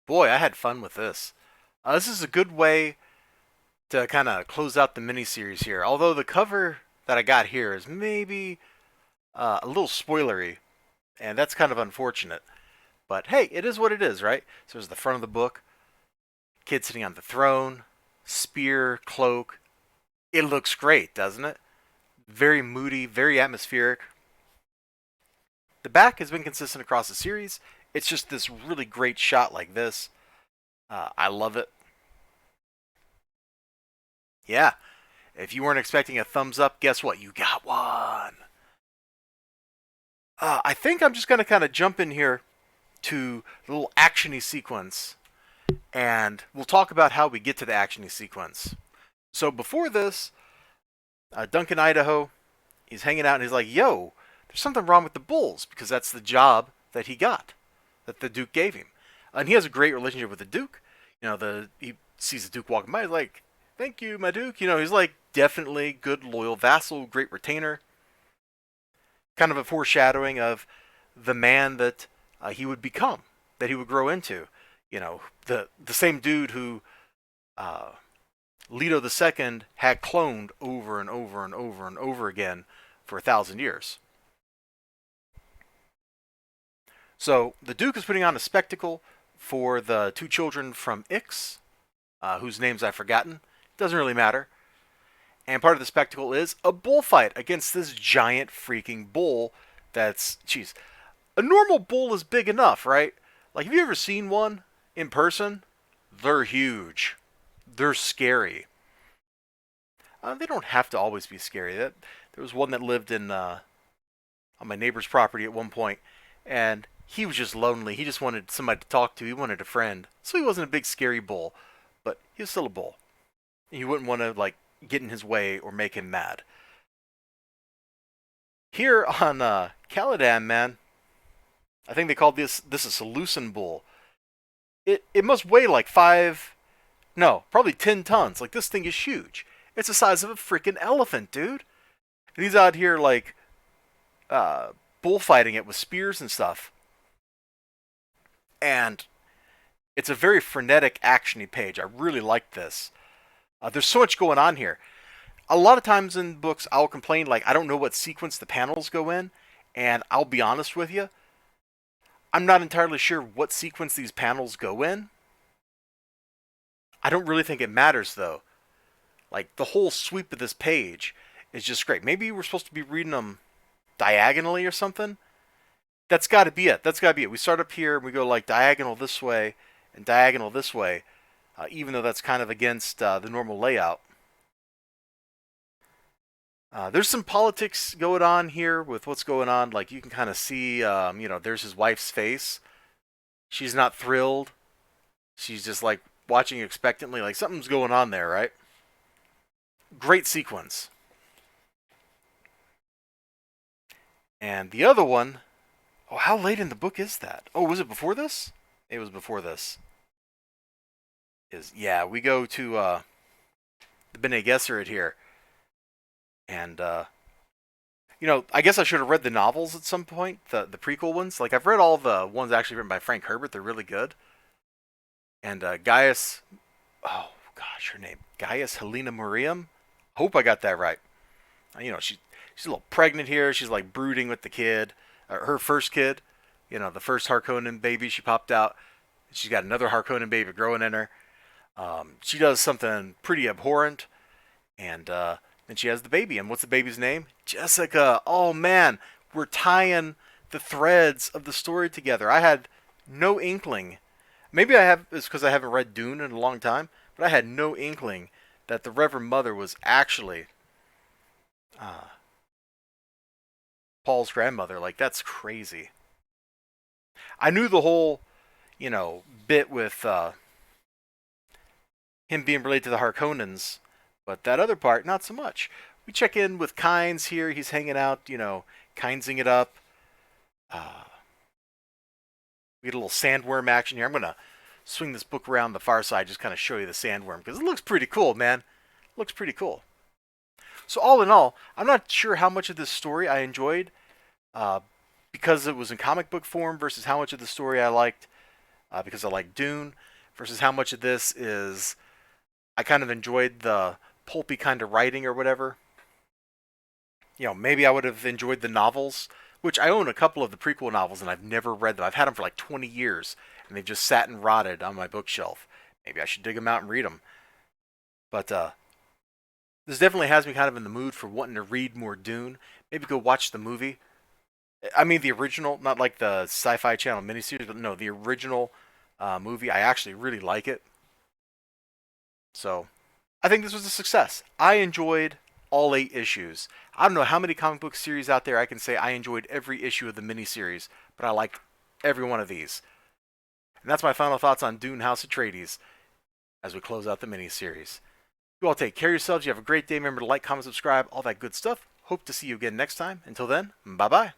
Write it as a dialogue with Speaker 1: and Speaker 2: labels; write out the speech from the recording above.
Speaker 1: Boy, I had fun with this. This is a good way to kind of close out the miniseries here. Although the cover that I got here is maybe a little spoilery, and that's kind of unfortunate. But hey, it is what it is, right? So there's the front of the book, kid sitting on the throne, spear, cloak. It looks great, doesn't it? Very moody, very atmospheric. The back has been consistent across the series. It's just this really great shot like this. I love it. Yeah, if you weren't expecting a thumbs up, guess what? You got one. I think I'm just going to kind of jump in here to the little actiony sequence, and we'll talk about how we get to the actiony sequence. So before this, Duncan, Idaho, he's hanging out and he's like, yo, there's something wrong with the Bulls because that's the job that he got, that the Duke gave him. And he has a great relationship with the Duke. He sees the Duke walking by, he's like, thank you, my Duke. He's like definitely good, loyal vassal, great retainer. Kind of a foreshadowing of the man that he would become, that he would grow into. The same dude who uh, Leto II had cloned over and over and over and over again for 1,000 years. So the Duke is putting on a spectacle for the two children from Ix, whose names I've forgotten. Doesn't really matter. And part of the spectacle is a bullfight against this giant freaking bull that's, geez, a normal bull is big enough, right? Like, have you ever seen one in person? They're huge. They're scary. They don't have to always be scary. There was one that lived on my neighbor's property at one point, and he was just lonely. He just wanted somebody to talk to. He wanted a friend. So he wasn't a big scary bull, but he was still a bull. You wouldn't want to like get in his way or make him mad. Here on Caladan, man, I think they called this a Seleucid bull. It must weigh like no, probably 10 tons. Like this thing is huge. It's the size of a freaking elephant, dude. And he's out here like uh, bullfighting it with spears and stuff. And it's a very frenetic, actiony page. I really like this. There's so much going on here. A lot of times in books, I'll complain like I don't know what sequence the panels go in, and I'll be honest with you, I'm not entirely sure what sequence these panels go in. I don't really think it matters though. Like the whole sweep of this page is just great. Maybe we're supposed to be reading them diagonally or something. That's got to be it. That's got to be it. We start up here and we go like diagonal this way and diagonal this way, even though that's kind of against the normal layout. There's some politics going on here with what's going on. Like you can kind of see, there's his wife's face. She's not thrilled. She's just like watching expectantly, like something's going on there, right? Great sequence. And the other one, oh, how late in the book is that? Oh, was it before this? It was before this. Yeah, we go to the Bene Gesserit here, and I guess I should have read the novels at some point, the prequel ones. Like I've read all the ones actually written by Frank Herbert. They're really good. And Gaius, oh gosh, her name Gaius Helena Miriam. Hope I got that right. She's a little pregnant here. She's like brooding with the kid, her first kid. The first Harkonnen baby she popped out. She's got another Harkonnen baby growing in her. She does something pretty abhorrent, and then she has the baby. And what's the baby's name? Jessica. Oh man, we're tying the threads of the story together. I had no inkling. Maybe I have. It's because I haven't read Dune in a long time, but I had no inkling that the Reverend Mother was actually uh, Paul's grandmother. Like that's crazy. I knew the whole, bit with him being related to the Harkonnens, but that other part, not so much. We check in with Kynes here. He's hanging out, Kynesing it up. Uh, we get a little sandworm action here. I'm going to swing this book around the far side, just kind of show you the sandworm, because it looks pretty cool, man. It looks pretty cool. So all in all, I'm not sure how much of this story I enjoyed uh, because it was in comic book form versus how much of the story I liked because I like Dune, versus how much of this is I kind of enjoyed the pulpy kind of writing or whatever. Maybe I would have enjoyed the novels, which I own a couple of the prequel novels and I've never read them. I've had them for like 20 years and they've just sat and rotted on my bookshelf. Maybe I should dig them out and read them. But this definitely has me kind of in the mood for wanting to read more Dune. Maybe go watch the movie. I mean the original, not like the Sci-Fi Channel miniseries, but no, the original movie. I actually really like it. So I think this was a success. I enjoyed all 8 issues. I don't know how many comic book series out there I can say I enjoyed every issue of the miniseries, but I liked every one of these. And that's my final thoughts on Dune House Atreides as we close out the miniseries. You all take care of yourselves. You have a great day. Remember to like, comment, subscribe, all that good stuff. Hope to see you again next time. Until then, bye bye.